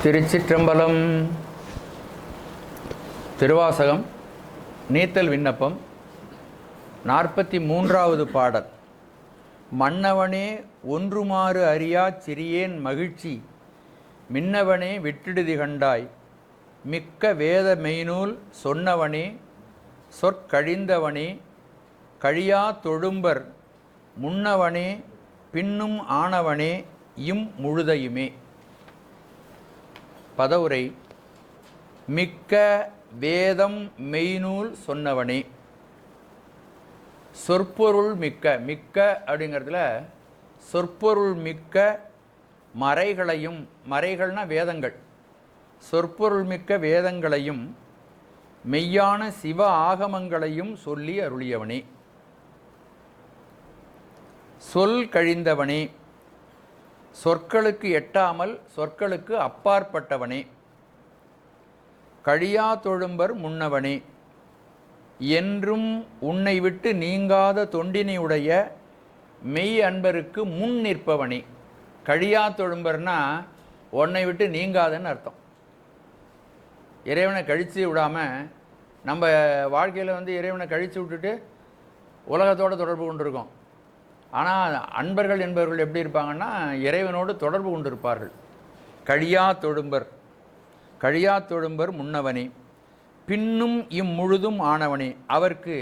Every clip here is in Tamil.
திருச்சிற்றம்பலம். திருவாசகம் நீத்தல் விண்ணப்பம் 43வது பாடல். மன்னவனே ஒன்றுமாறு அறியாச் சிறியேன் மகிழ்ச்சி மின்னவனே விட்டிடுதி கண்டாய் மிக்க வேத மெய்நூல் சொன்னவனே சொற்கழிந்தவனே கழியா தொழும்பர் முன்னவனே பின்னும் ஆனவனே இம் முழுதையுமே. பதவுரை. மிக்க வேதம் மெய்நூல் சொன்னவனே. சொற்பொருள் மிக்க, மிக்க அப்படிங்கிறதுல சொற்பொருள் மிக்க மறைகளையும், மறைகள்னா வேதங்கள், சொற்பொருள் மிக்க வேதங்களையும் மெய்யான சிவ ஆகமங்களையும் சொல்லி அருளியவனே. சொல் கழிந்தவனே. சொற்களுக்கு எட்டாமல் சொற்களுக்கு அப்பாற்பட்டவனே. கழியா தொழும்பர் முன்னவனே. என்றும் உன்னை விட்டு நீங்காத தொண்டினையுடைய மெய் அன்பருக்கு முன் நிற்பவனே. கழியா தொழும்பர்னா உன்னை விட்டு நீங்காதன்னு அர்த்தம். இறைவனை கழித்து விடாமல் நம்ம வாழ்க்கையில் இறைவனை கழித்து விட்டுட்டு உலகத்தோடு தொடர்பு கொண்டிருக்கோம். ஆனால் அன்பர்கள் என்பவர்கள் எப்படி இருப்பாங்கன்னா இறைவனோடு தொடர்பு கொண்டிருப்பார்கள். கழியா தொழும்பர், கழியா தொழும்பர் முன்னவனே பின்னும் இம்முழுதும் ஆனவனே. அவருக்கு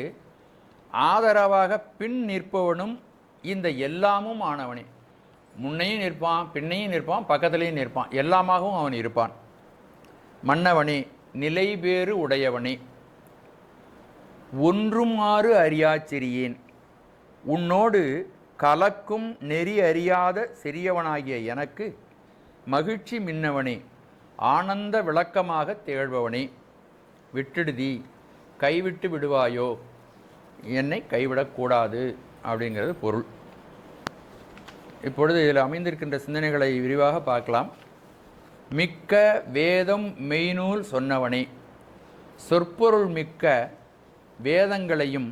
ஆதரவாக பின் நிற்பவனும் இந்த எல்லாமும் ஆனவனே. முன்னையும் நிற்பான், பின்னையும் நிற்பான், பக்கத்திலையும் நிற்பான், எல்லாமாகவும் அவன் இருப்பான். மன்னவனே நிலை பேறு உடையவனே. ஒன்றுமாறு அறியாச்சிறியேன். உன்னோடு கலக்கும் நெறி அறியாத சிறியவனாகிய எனக்கு மகிழ்ச்சி மின்னவனே, ஆனந்த விளக்கமாக திகழ்பவனே. விட்டுடுதி, கைவிட்டு விடுவாயோ, என்னை கைவிடக்கூடாது அப்படிங்கிறது பொருள். இப்பொழுது இதில் அமைந்திருக்கின்ற சிந்தனைகளை விரிவாக பார்க்கலாம். மிக்க வேதம் மெய்நூல் சொன்னவனே. சொற்பொருள் மிக்க வேதங்களையும்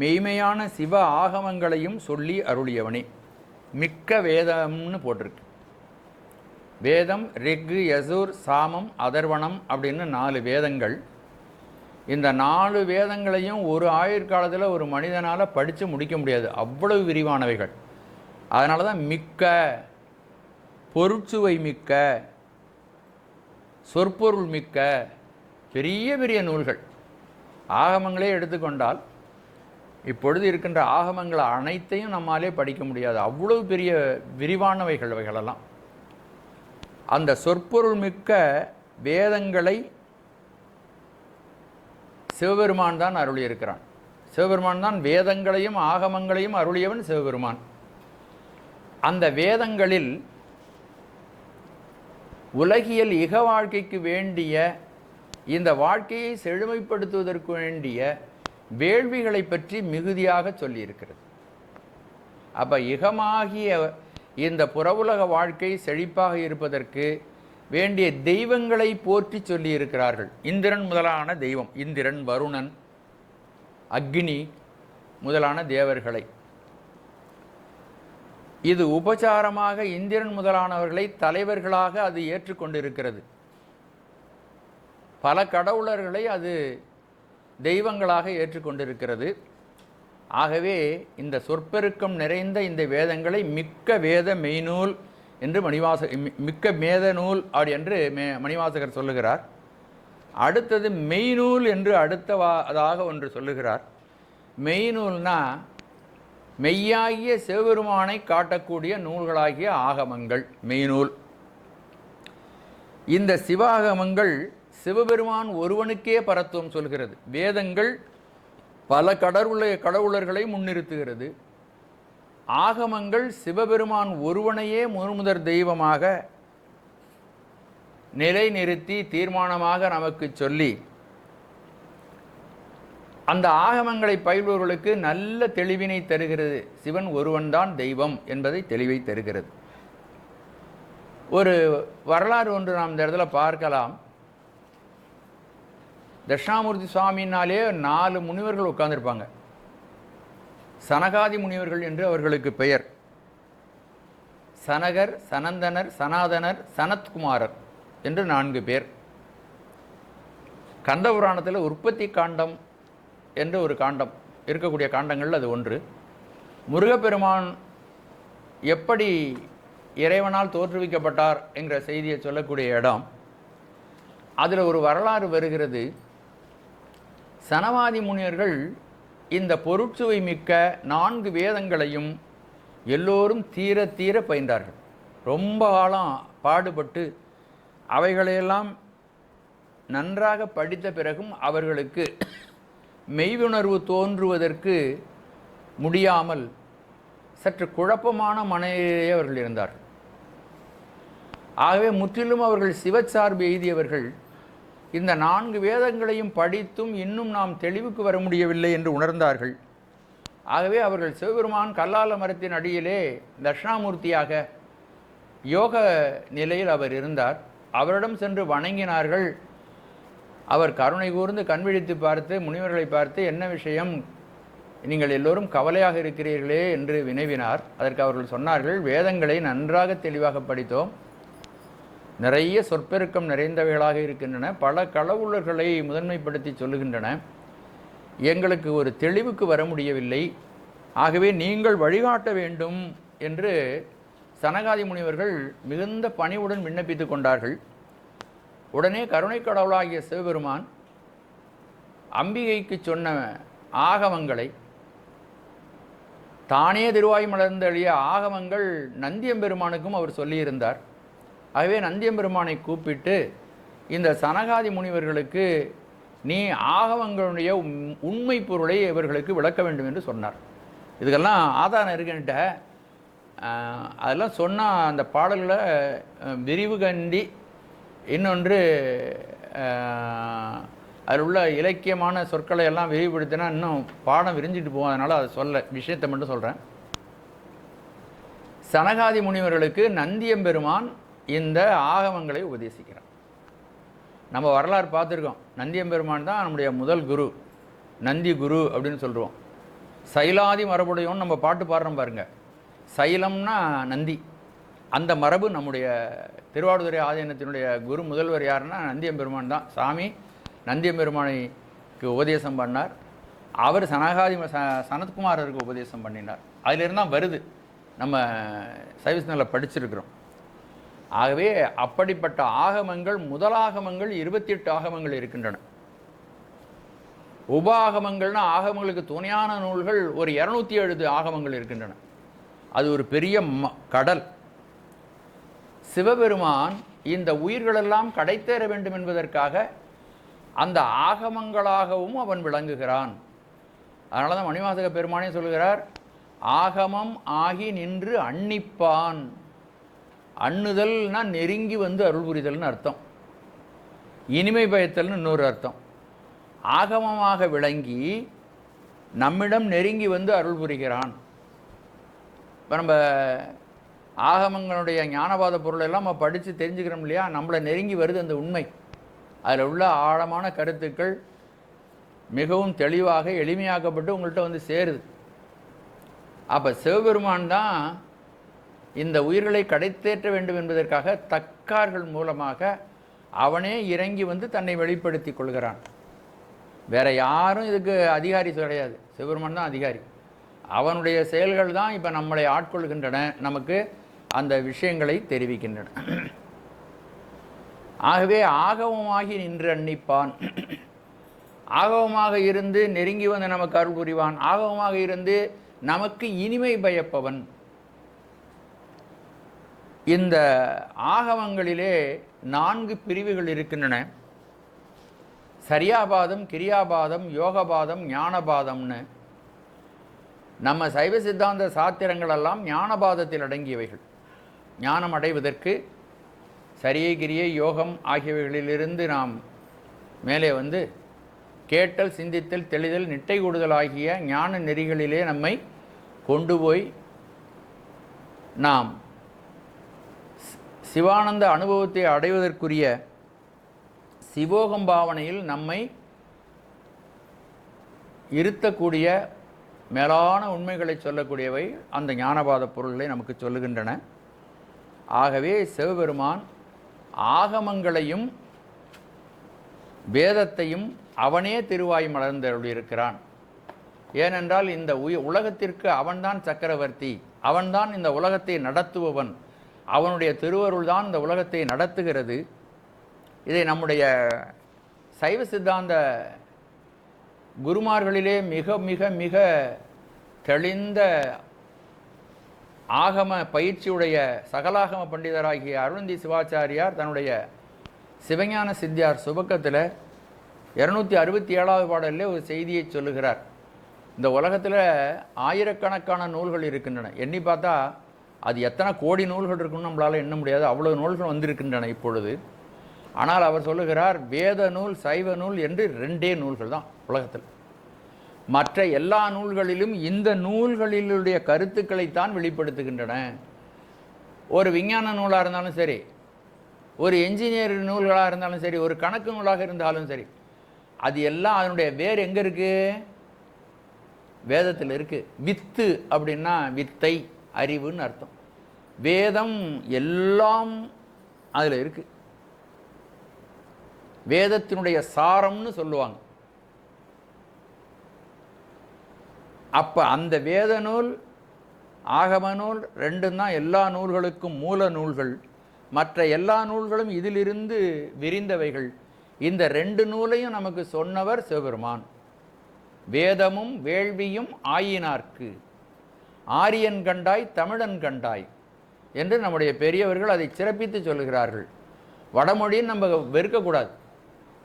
மெய்மையான சிவ ஆகமங்களையும் சொல்லி அருளியவனே. மிக்க வேதம்னு போட்டிருக்கு. வேதம் ரிக்கு, யசுர், சாமம், அதர்வணம் அப்படின்னு 4 வேதங்கள். இந்த 4 வேதங்களையும் ஒரு ஆயுட்காலத்தில் ஒரு மனிதனால் படித்து முடிக்க முடியாது, அவ்வளவு விரிவானவைகள். அதனால தான் மிக்க, பொருட்சுவை மிக்க, சொற்பொருள் மிக்க பெரிய பெரிய நூல்கள். ஆகமங்களே எடுத்துக்கொண்டால் இப்பொழுது இருக்கின்ற ஆகமங்கள் அனைத்தையும் நம்மாலே படிக்க முடியாது, அவ்வளவு பெரிய விரிவானவைகள் அவைகளெல்லாம். அந்த சொற்பொருள் மிக்க வேதங்களை சிவபெருமான் தான் அருளியிருக்கிறான். சிவபெருமான் தான் வேதங்களையும் ஆகமங்களையும் அருளியவன் சிவபெருமான். அந்த வேதங்களில் உலகியல் இக வாழ்க்கைக்கு வேண்டிய, இந்த வாழ்க்கையை செழுமைப்படுத்துவதற்கு வேண்டிய வேள்விகளை பற்றி மிகுதியாக சொல்லியிருக்கிறது. அப்போ இகமாகிய இந்த புறவுலக வாழ்க்கை செழிப்பாக இருப்பதற்கு வேண்டிய தெய்வங்களை போற்றி சொல்லியிருக்கிறார்கள். இந்திரன் முதலான தெய்வம், இந்திரன், வருணன், அக்னி முதலான தேவர்களை. இது உபசாரமாக இந்திரன் முதலானவர்களை தலைவர்களாக அது ஏற்றுக்கொண்டிருக்கிறது. பல கடவுளர்களை அது தெய்வங்களாக ஏற்றுக்கொண்டிருக்கிறது. ஆகவே இந்த சொற்பெருக்கம் நிறைந்த இந்த வேதங்களை மிக்க வேத மெய்நூல் என்று மிக்க மேத நூல் அப்படி என்று மணிவாசகர் சொல்லுகிறார். அடுத்தது மெய்நூல் என்று அடுத்ததாக ஒன்று சொல்லுகிறார். மெய்நூல்னா மெய்யாகிய சிவபெருமானை காட்டக்கூடிய நூல்களாகிய ஆகமங்கள் மெய்நூல். இந்த சிவாகமங்கள் சிவபெருமான் ஒருவனுக்கே பரத்துவம் சொல்கிறது. வேதங்கள் பல கடவுளர்களை முன்னிறுத்துகிறது. ஆகமங்கள் சிவபெருமான் ஒருவனையே முழுமுதற் தெய்வமாக நிலைநிறுத்தி தீர்மானமாக நமக்கு சொல்லி அந்த ஆகமங்களை பயில்பவர்களுக்கு நல்ல தெளிவினை தருகிறது. சிவன் ஒருவன்தான் தெய்வம் என்பதை தெளிவை தருகிறது. ஒரு வரலாறு ஒன்று நாம் இந்த இடத்துல பார்க்கலாம். தட்சிணாமூர்த்தி சுவாமினாலே 4 முனிவர்கள் உட்கார்ந்துருப்பாங்க. சனகாதி முனிவர்கள் என்று அவர்களுக்கு பெயர். சனகர், சனந்தனர், சனாதனர், சனத்குமாரர் என்று 4 பேர். கந்தபுராணத்தில் உற்பத்தி காண்டம் என்று ஒரு காண்டம் இருக்கக்கூடிய காண்டங்கள் அது ஒன்று. முருகப்பெருமான் எப்படி இறைவனால் தோற்றுவிக்கப்பட்டார் என்கிற செய்தியை சொல்லக்கூடிய இடம். அதில் ஒரு வரலாறு வருகிறது. சனவாதி முனிவர்கள் இந்த பொருட்சுவை மிக்க 4 வேதங்களையும் எல்லோரும் தீர தீர பயின்றார்கள். ரொம்ப காலம் பாடுபட்டு அவைகளையெல்லாம் நன்றாக படித்த பிறகும் அவர்களுக்கு மெய்வுணர்வு தோன்றுவதற்கு முடியாமல் சற்று குழப்பமான மனநிலையே அவர்கள் இருந்தார்கள். ஆகவே முற்றிலும் அவர்கள் சிவச்சார்பு எய்தியவர்கள். இந்த 4 வேதங்களையும் படித்தும் இன்னும் நாம் தெளிவுக்கு வர முடியவில்லை என்று உணர்ந்தார்கள். ஆகவே அவர்கள் சிவபெருமான் கல்லால மரத்தின் அடியிலே தட்சிணாமூர்த்தியாக யோக நிலையில் அவர் இருந்தார். அவரிடம் சென்று வணங்கினார்கள். அவர் கருணை கூர்ந்து கண்விழித்து பார்த்து முனிவர்களை பார்த்து, என்ன விஷயம், நீங்கள் எல்லோரும் கவலையாக இருக்கிறீர்களே என்று வினவினார். அதற்கு அவர்கள் சொன்னார்கள், வேதங்களை நன்றாக தெளிவாக படித்தோம், நிறைய சொற்பெருக்கம் நிறைந்தவைகளாக இருக்கின்றன, பல கடவுளர்களை முதன்மைப்படுத்தி சொல்லுகின்றன, எங்களுக்கு ஒரு தெளிவுக்கு வர முடியவில்லை, ஆகவே நீங்கள் வழிகாட்ட வேண்டும் என்று சனகாதி முனிவர்கள் மிகுந்த பணிவுடன் விண்ணப்பித்து கொண்டார்கள். உடனே கருணை கடவுளாகிய சிவபெருமான் அம்பிகைக்கு சொன்ன ஆகமங்களை, தானே திருவாய் மலர்ந்தெழிய ஆகமங்கள் நந்தியம்பெருமானுக்கும் அவர் சொல்லியிருந்தார். ஆகவே நந்தியம்பெருமானை கூப்பிட்டு, இந்த சனகாதி முனிவர்களுக்கு நீ ஆகமங்களுடைய உண்மை பொருளை இவர்களுக்கு விளக்க வேண்டும் என்று சொன்னார். இதுக்கெல்லாம் ஆதாரம் இருக்குன்ட்ட அதெல்லாம் சொன்னால் அந்த பாடல்களை விரிவு கண்டி இன்னொன்று அதில் உள்ள இலக்கியமான சொற்களை எல்லாம் விரிவுபடுத்தினா இன்னும் பாடம் விரிஞ்சிட்டு போகும். அதனால் அதை விஷயத்தை மட்டும் சொல்கிறேன். சனகாதி முனிவர்களுக்கு நந்தியம்பெருமான் இந்த ஆகமங்களை உபதேசிக்கிறார். நம்ம வரலாறு பார்த்துருக்கோம். நந்தியம்பெருமான் தான் நம்முடைய முதல் குரு, நந்தி குரு அப்படின்னு சொல்கிறோம். சைலாதி மரபுடையோன்னு நம்ம பாட்டு பாடுறோம் பாருங்க. சைலம்னா நந்தி. அந்த மரபு நம்முடைய திருவாவடுதுறை ஆதீனத்தினுடைய குரு முதல்வர் யாருன்னா நந்தியம்பெருமான் தான். சாமி நந்தியம்பெருமானைக்கு உபதேசம் பண்ணார். அவர் சனத்குமாரருக்கு உபதேசம் பண்ணினார். அதிலிருந்து தான் வருது, நம்ம சைவஸ்தனில் படிச்சிருக்கிறோம். ஆகவே அப்படிப்பட்ட ஆகமங்கள், முதலாகமங்கள் 28 ஆகமங்கள் இருக்கின்றன. உபாகமங்கள்னா ஆகமங்களுக்கு துணையான நூல்கள் ஒரு 207 ஆகமங்கள் இருக்கின்றன. அது ஒரு பெரிய கடல். சிவபெருமான் இந்த உயிர்களெல்லாம் கடைத்தேற வேண்டும் என்பதற்காக அந்த ஆகமங்களாகவும் அவன் விளங்குகிறான். அதனால தான் மணிவாசக பெருமானே சொல்கிறார், ஆகமம் ஆகி நின்று அன்னிப்பான். அண்ணுதல்னா நெருங்கி வந்து அருள் புரிதல்னு அர்த்தம், இனிமை பயத்தல்னு இன்னொரு அர்த்தம். ஆகமமாக விளங்கி நம்மிடம் நெருங்கி வந்து அருள் புரிகிறான். இப்போ நம்ம ஆகமங்களுடைய ஞானபாத பொருள் எல்லாம் நம்ம படித்து தெரிஞ்சுக்கிறோம் இல்லையா, நம்மளை நெருங்கி வருது அந்த உண்மை. அதில் உள்ள ஆழமான கருத்துக்கள் மிகவும் தெளிவாக எளிமையாக்கப்பட்டு உங்கள்கிட்ட வந்து சேருது. அப்போ சிவபெருமான் தான் இந்த உயிர்களை கடைத்தேற்ற வேண்டும் என்பதற்காக தக்கார்கள் மூலமாக அவனே இறங்கி வந்து தன்னை வெளிப்படுத்தி கொள்கிறான். வேற யாரும் இதுக்கு அதிகாரி கிடையாது, சிவபெருமான் தான் அதிகாரி. அவனுடைய செயல்கள் தான் இப்போ நம்மளை ஆட்கொள்கின்றன, நமக்கு அந்த விஷயங்களை தெரிவிக்கின்றன. ஆகவே ஆகவமாகி நின்று அன்னிப்பான். ஆகவமாக இருந்து நெருங்கி வந்து நமக்கு அருள் புரிவான். ஆகவமாக இருந்து நமக்கு இனிமை பயப்பவன். இந்த ஆகவங்களிலே 4 பிரிவுகள் இருக்கின்றன. சரியாபாதம், கிரியாபாதம், யோகபாதம், ஞானபாதம்னு. நம்ம சைவ சித்தாந்த சாத்திரங்களெல்லாம் ஞானபாதத்தில் அடங்கியவைகள். ஞானம் அடைவதற்கு சரியை, கிரியை, யோகம் ஆகியவைகளிலிருந்து நாம் மேலே வந்து கேட்டல், சிந்தித்தல், தெளிதல், நிட்டை கூடுதல் ஆகிய ஞான நெறிகளிலே நம்மை கொண்டு போய் நாம் சிவானந்த அனுபவத்தை அடைவதற்குரிய சிவோகம் பாவனையில் நம்மை இருத்தக்கூடிய மேலான உண்மைகளை சொல்லக்கூடியவை அந்த ஞானபாத பொருள்களை நமக்கு சொல்லுகின்றன. ஆகவே சிவபெருமான் ஆகமங்களையும் வேதத்தையும் அவனே திருவாய் மலர்ந்தருளியிருக்கிறான். ஏனென்றால் இந்த உலகத்திற்கு அவன்தான் சக்கரவர்த்தி, அவன்தான் இந்த உலகத்தை நடத்துபவன், அவனுடைய திருவருள் தான் இந்த உலகத்தை நடத்துகிறது. இதை நம்முடைய சைவ சித்தாந்த குருமார்களிலே மிக மிக மிக தெளிந்த ஆகம பயிற்சியுடைய சகலாகம பண்டிதராகிய அருணந்தி சிவாச்சாரியார் தன்னுடைய சிவஞான சித்தியார் சுபக்கத்தில் 267வது பாடலில் ஒரு செய்தியை சொல்லுகிறார். இந்த உலகத்தில் ஆயிரக்கணக்கான நூல்கள் இருக்கின்றன. எண்ணி பார்த்தா அது எத்தனை கோடி நூல்கள் இருக்குன்னு நம்மளால் எண்ண முடியாது, அவ்வளோ நூல்கள் வந்திருக்கின்றன இப்பொழுது. ஆனால் அவர் சொல்லுகிறார், வேத நூல் சைவ நூல் என்று 2 நூல்கள் தான் உலகத்தில். மற்ற எல்லா நூல்களிலும் இந்த நூல்களிலுடைய கருத்துக்களைத்தான் வெளிப்படுத்துகின்றன. ஒரு விஞ்ஞான நூலாக இருந்தாலும் சரி, ஒரு என்ஜினியர் நூல்களாக இருந்தாலும் சரி, ஒரு கணக்கு நூலாக இருந்தாலும் சரி, அது எல்லாம் அதனுடைய வேர் எங்கே இருக்குது? வேதத்தில் இருக்குது. வித்து அப்படின்னா வித்தை, அறிவுன்னு அர்த்தம். வேதம் எல்லாம் அதில் இருக்குது. வேதத்தினுடைய சாரம்னு சொல்லுவாங்க. அப்போ அந்த வேத நூல் ஆகம நூல் 2 தான் எல்லா நூல்களுக்கும் மூல நூல்கள். மற்ற எல்லா நூல்களும் இதிலிருந்து விரிந்தவைகள். இந்த 2 நூலையும் நமக்கு சொன்னவர் சிவபெருமான். வேதமும் வேள்வியும் ஆயினார்க்கு ஆரியன் கண்டாய் தமிழன் கண்டாய் என்று நம்முடைய பெரியவர்கள் அதை சிறப்பித்து சொல்லுகிறார்கள். வடமொழின்னு நம்ம வெறுக்கக்கூடாது.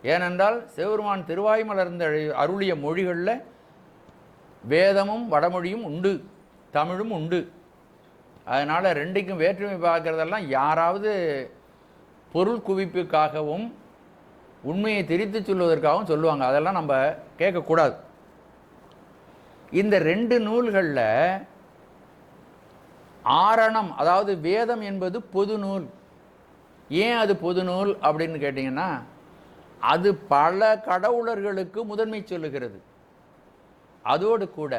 ஏனென்றால் சிவபெருமான் திருவாய் மலர்ந்த அருளிய மொழிகளில் வேதமும் வடமொழியும் உண்டு, தமிழும் உண்டு. அதனால் 2க்கும் வேற்றுமை பார்க்குறதெல்லாம் யாராவது பொருள் குவிப்புக்காகவும் உண்மையை திரித்து சொல்வதற்காகவும் சொல்லுவாங்க. அதெல்லாம் நம்ம கேட்கக்கூடாது. இந்த 2 நூல்களில் ஆரணம், அதாவது வேதம் என்பது பொது நூல். ஏன் அது பொது நூல் அப்படின்னு கேட்டிங்கன்னா, அது பல கடவுளர்களுக்கு முதன்மை சொல்லுகிறது. அதோடு கூட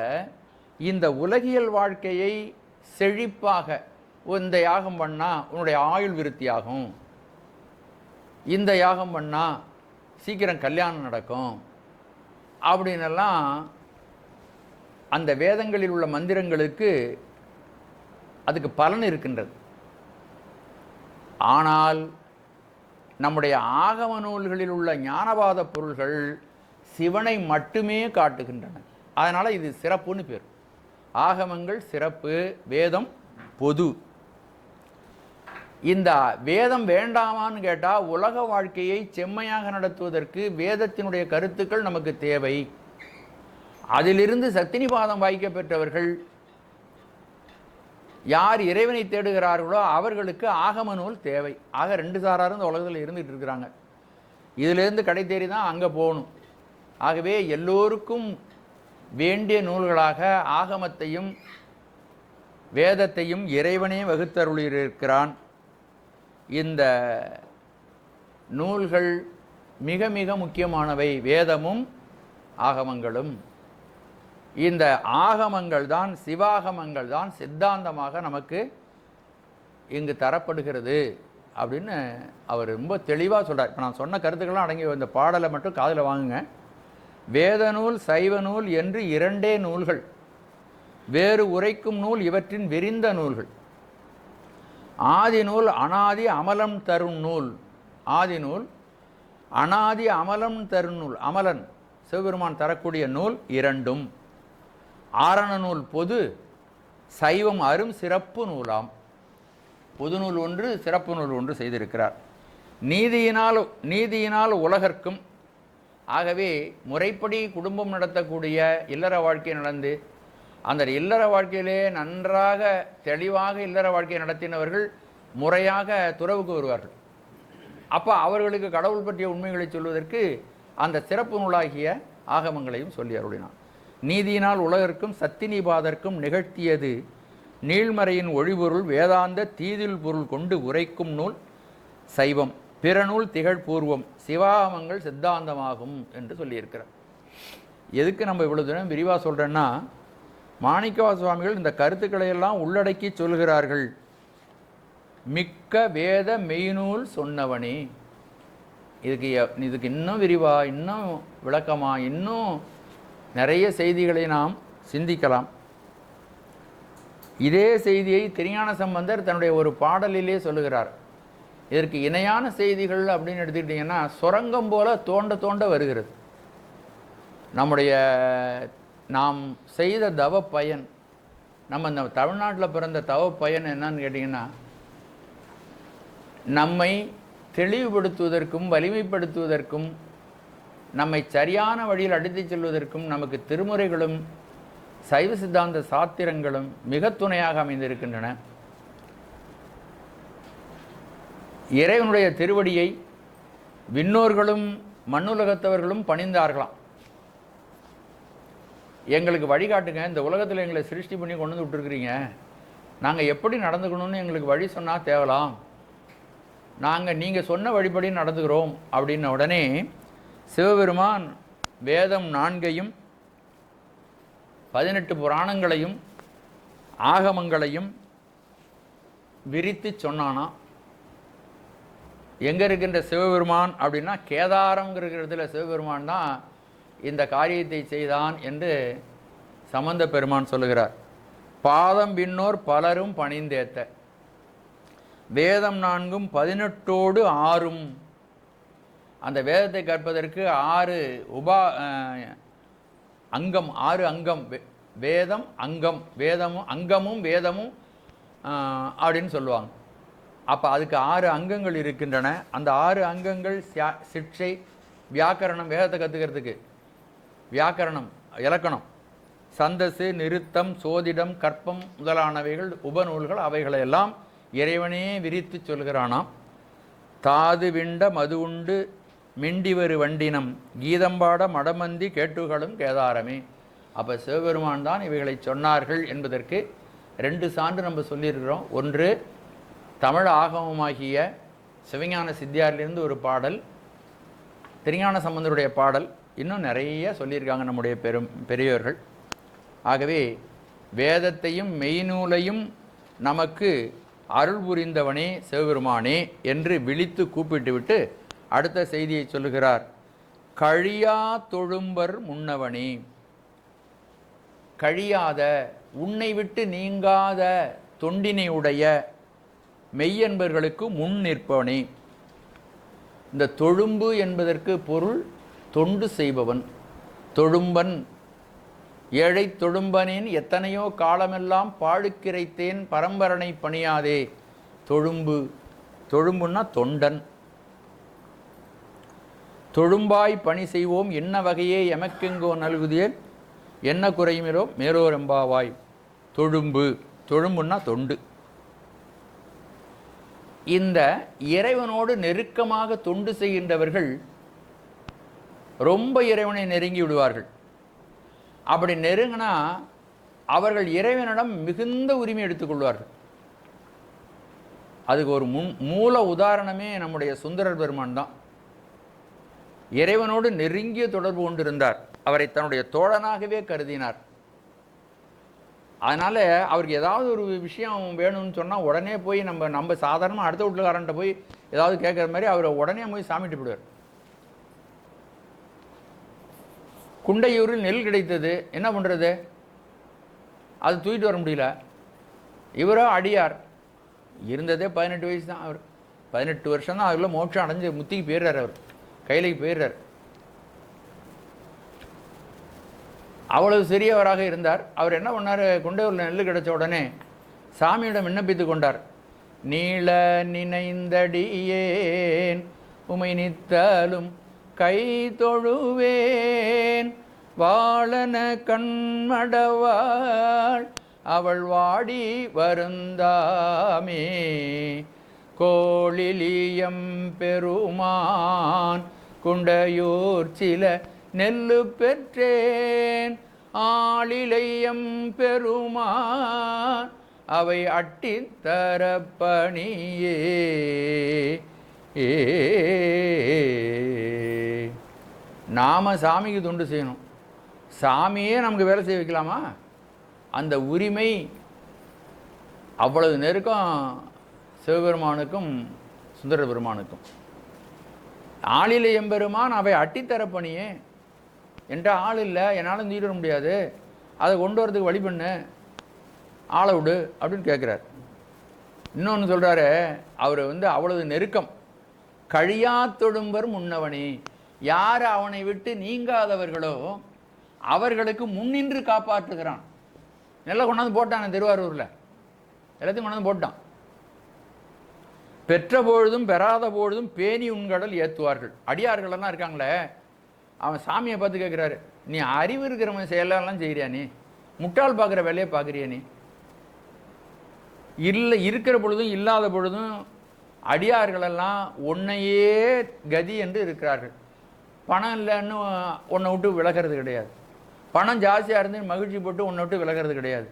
இந்த உலகியல் வாழ்க்கையை செழிப்பாக, இந்த யாகம் பண்ணால் உன்னுடைய ஆயுள் விருத்தியாகும், இந்த யாகம் பண்ணால் சீக்கிரம் கல்யாணம் நடக்கும் அப்படின்னெல்லாம் அந்த வேதங்களில் உள்ள மந்திரங்களுக்கு அதுக்கு பலன் இருக்கின்றது. ஆனால் நம்முடைய ஆகம நூல்களில் உள்ள ஞானவாத பொருள்கள் சிவனை மட்டுமே காட்டுகின்றன. அதனால் இது சிறப்புன்னு பேர். ஆகமங்கள் சிறப்பு, வேதம் பொது. இந்த வேதம் வேண்டாமான்னு கேட்டால் உலக வாழ்க்கையை செம்மையாக நடத்துவதற்கு வேதத்தினுடைய கருத்துக்கள் நமக்கு தேவை. அதிலிருந்து சத்தினிபாதம் வாய்க்க பெற்றவர்கள் யார் இறைவனை தேடுகிறார்களோ அவர்களுக்கு ஆகம நூல் தேவை. ஆக 2 சாராரும் இந்த உலகத்தில் இருந்துகிட்டு இருக்கிறாங்க. இதிலிருந்து கடை தேறி தான் அங்கே போகணும். ஆகவே எல்லோருக்கும் வேண்டிய நூல்களாக ஆகமத்தையும் வேதத்தையும் இறைவனே வகுத்தருளியிருக்கிறான். இந்த நூல்கள் மிக மிக முக்கியமானவை, வேதமும் ஆகமங்களும். இந்த ஆகமங்கள் தான், சிவாகமங்கள் தான் சித்தாந்தமாக நமக்கு இங்கு தரப்படுகிறது அப்படின்னு அவர் ரொம்ப தெளிவாக சொல்கிறார். இப்போ நான் சொன்ன கருத்துக்கள்லாம் அடங்கி இந்த பாடலை மட்டும் காதில் வாங்குங்க. வேத நூல் சைவ நூல் என்று 2 நூல்கள், வேறு உரைக்கும் நூல் இவற்றின் விரிந்த நூல்கள். ஆதி நூல் அனாதி அமலம் தரும் நூல். ஆதி நூல் அனாதி அமலம் தரும் நூல். அமலன் சிவபெருமான் தரக்கூடிய நூல் 2ம். ஆரண நூல் பொது, சைவம் அரும் சிறப்பு நூலாம். பொது நூல் ஒன்று, சிறப்பு நூல் ஒன்று செய்திருக்கிறார். நீதியினால் உலகர்க்கும். ஆகவே முறைப்படி குடும்பம் நடத்தக்கூடிய இல்லற வாழ்க்கை நடந்து அந்த இல்லற வாழ்க்கையிலே நன்றாக தெளிவாக இல்லற வாழ்க்கையை நடத்தினவர்கள் முறையாக துறவுக்கு வருவார்கள். அப்போ அவர்களுக்கு கடவுள் பற்றிய உண்மைகளை சொல்வதற்கு அந்த சிறப்பு நூலாகிய ஆகமங்களையும் சொல்லி அருளினான். நீதியினால் உலகிற்கும் சத்தினிபாதற்கும் நிகழ்த்தியது நீள்மறையின் ஒளிபொருள் வேதாந்த தீதில் பொருள் கொண்டு உரைக்கும் நூல் சைவம், பிற நூல் திகழ்பூர்வம், சிவாகமங்கள் சித்தாந்தமாகும் என்று சொல்லியிருக்கிறார். எதுக்கு நம்ம இவ்வளவு தினம் விரிவாக சொல்கிறேன்னா, மாணிக்கவாச சுவாமிகள் இந்த கருத்துக்களை எல்லாம் உள்ளடக்கி சொல்கிறார்கள். மிக்க வேத மெய்நூல் சொன்னவனே. இதுக்கு இன்னும் விரிவா, இன்னும் விளக்கமா, இன்னும் நிறைய செய்திகளை நாம் சிந்திக்கலாம். இதே செய்தியை திருஞான சம்பந்தர் தன்னுடைய ஒரு பாடலிலே சொல்லுகிறார். இதற்கு இணையான செய்திகள் அப்படின்னு எடுத்துக்கிட்டிங்கன்னா, சுரங்கம் போல தோண்ட தோண்ட வருகிறது. நம்முடைய நாம் செய்த தவ பயன், நம்ம இந்த தமிழ்நாட்டில் பிறந்த தவ பயன் என்னன்னு கேட்டிங்கன்னா, நம்மை தெளிவுபடுத்துவதற்கும் வலிமைப்படுத்துவதற்கும் நம்மை சரியான வழியில் அடித்துச் செல்வதற்கும் நமக்கு திருமுறைகளும் சைவ சித்தாந்த சாத்திரங்களும் மிக துணையாக அமைந்திருக்கின்றன. இறைவனுடைய திருவடியை விண்ணோர்களும் மண்ணுலகத்தவர்களும் பணிந்தார்களாம். எங்களுக்கு வழிகாட்டுங்க, இந்த உலகத்தில் எங்களை சிருஷ்டி பண்ணி கொண்டு வந்து விட்டுருக்குறீங்க, நாங்கள் எப்படி நடந்துக்கணும்னு எங்களுக்கு வழி சொன்னால் தேவலாம், நீங்கள் சொன்ன வழிபடி நடந்துக்கிறோம் அப்படின்ன உடனே சிவபெருமான் வேதம் 4ஐயும் 18 புராணங்களையும் ஆகமங்களையும் விரித்து சொன்னானா. எங்கே இருக்கின்ற சிவபெருமான் அப்படின்னா, கேதாரங்கிறதுல சிவபெருமான் தான் இந்த காரியத்தை செய்தான் என்று சம்பந்த பெருமான் சொல்லுகிறார். பாதம் பின்னோர் பலரும் பணிந்தேத்த, வேதம் 4ம் 18ஓடு 6ம். அந்த வேதத்தை கற்பதற்கு 6 அங்கம், 6 அங்கம், வேதம் அங்கம், வேதமும் அங்கமும் வேதமும் அப்படின்னு சொல்லுவாங்க. அப்போ அதுக்கு 6 அங்கங்கள் இருக்கின்றன. அந்த 6 அங்கங்கள் சிக்ஷை, வியாக்கரணம், வேதத்தை கற்றுக்கிறதுக்கு வியாக்கரணம், இலக்கணம், சந்தசு, நிருத்தம், சோதிடம், கற்பம் முதலானவைகள் உபநூல்கள். அவைகளையெல்லாம் இறைவனே விரித்து சொல்கிறானாம். தாது விண்ட மது உண்டு மிண்டிவரு வண்டினம், கீதம்பாட மடமந்தி கேட்டுகளும் கேதாரமே. அப்போ சிவபெருமான் தான் இவைகளை சொன்னார்கள் என்பதற்கு 2 சான்று நம்ம சொல்லியிருக்கிறோம். ஒன்று, தமிழ் ஆகமமாகிய சிவஞான சித்தியாரிலிருந்து ஒரு பாடல், திருஞான சம்பந்தருடைய பாடல், இன்னும் நிறைய சொல்லியிருக்காங்க நம்முடைய பெரியவர்கள். ஆகவே வேதத்தையும் மெய்நூலையும் நமக்கு அருள் புரிந்தவனே சிவபெருமானே என்று விழித்து கூப்பிட்டுவிட்டு அடுத்த செய்தியை சொல்லுகிறார். கழியா தொழும்பர் முன்னவனே, கழியாத, உன்னை விட்டு நீங்காத தொண்டினை உடைய மெய்யன்பர்களுக்கு முன் நிற்பவனே. இந்த தொழும்பு என்பதற்கு பொருள் தொண்டு செய்பவன், தொழும்பன். ஏழை தொழும்பனேன் எத்தனையோ காலமெல்லாம் பாழுக்கிரைத்தேன் பரம்பரனை பணியாதே. தொழும்பு, தொழும்புன்னா தொண்டன். தொழும்பாய் பணி செய்வோம் என்ன வகையே எமக்கெங்கோ நல்குதியேன் என்ன குறையுமிரோ மேலோரெம்பாவாய். தொழும்பு, தொழும்புன்னா தொண்டு. இந்த இறைவனோடு நெருக்கமாக தொண்டு செய்கின்றவர்கள் ரொம்ப இறைவனை நெருங்கி விடுவார்கள். அப்படி நெருங்கினா அவர்கள் இறைவனிடம் மிகுந்த உரிமை எடுத்துக்கொள்வார்கள். அதுக்கு ஒரு மூல உதாரணமே நம்முடைய சுந்தரர் பெருமான் தான். இறைவனோடு நெருங்கிய தொடர்பு கொண்டிருந்தார். அவரை தன்னுடைய தோழனாகவே கருதினார். அதனால் அவருக்கு ஏதாவது ஒரு விஷயம் வேணும்னு சொன்னால் உடனே போய் நம்ம சாதாரணமாக அடுத்த வீட்டுக்காரன்ட்ட போய் ஏதாவது கேட்குற மாதிரி அவரை உடனே போய் சாமிட்டு போடுவார். குண்டையூரில் நெல் கிடைத்தது, என்ன பண்ணுறது, அது தூக்கிட்டு வர முடியல. இவரோ அடியார், இருந்ததே 18 வயசு தான். அவர் 18 வருஷம் தான் அதுக்குள்ளே மோட்சம் அடைஞ்சு முத்திக்கு போயிடுறார். அவர் கையிலைக்கு போயிடுறார். அவ்வளவு சிறியவராக இருந்தார். அவர் என்ன பண்ணார், குண்டையூரில் நெல் கிடைச்ச உடனே சாமியிடம் விண்ணப்பித்து கொண்டார். நீள நினைந்தடியேன் உமை நித்தலும் கை தொழுவேன் வாழன கண்மடவாள் அவள் வாடி வருந்தாமே. கோளிலியம் பெருமான் குண்டையூர் சில நெல்லு பெற்றேன் ஆளிலையம் பெருமான் அவை அட்டித்தரப்பணியே. நாம சாமிக்கு தொண்டு செய்யணும், சாமியே நமக்கு வேலை செய்ய வைக்கலாமா? அந்த உரிமை அவ்வளவு நெருக்கம் சிவபெருமானுக்கும் சுந்தர பெருமானுக்கும். ஆளிலை எம்பெருமான் அவை அட்டித்தரப்பணியே என்ற ஆள் இல்லை, என்னால் தீர முடியாது, அதை கொண்டு வரதுக்கு வழி பண்ணு, ஆளை விடு அப்படின்னு கேட்குறார். இன்னொன்று சொல்கிறாரு, அவர் அவ்வளவு நெருக்கம். கழியா தொடும்பர் முன்னவனே, யார் அவனை விட்டு நீங்காதவர்களோ அவர்களுக்கு முன்னின்று காப்பாற்றுகிறான். நல்லா கொண்டாந்து போட்டான் திருவாரூரில், எல்லாத்தையும் கொண்டாந்து போட்டான். பெற்ற பொழுதும் பெறாத பொழுதும் பேணி உண்கடல் ஏற்றுவார்கள். அடியார்களெல்லாம் இருக்காங்களே, அவன் சாமியை பார்த்து கேட்குறாரு, நீ அறிவு இருக்கிறவன் செயலெல்லாம் செய்கிறியா, நீ முட்டாள் பார்க்குற வேலையை பார்க்குறியா, நீ இல்லை இருக்கிற பொழுதும் இல்லாத பொழுதும் அடியார்களெல்லாம் உன்னையே கதி என்று இருக்கிறார்கள். பணம் இல்லைன்னு உன்னை விட்டு விலகிறது கிடையாது, பணம் ஜாஸ்தியாக இருந்து மகிழ்ச்சி போட்டு உன்னை விட்டு விலகிறது கிடையாது,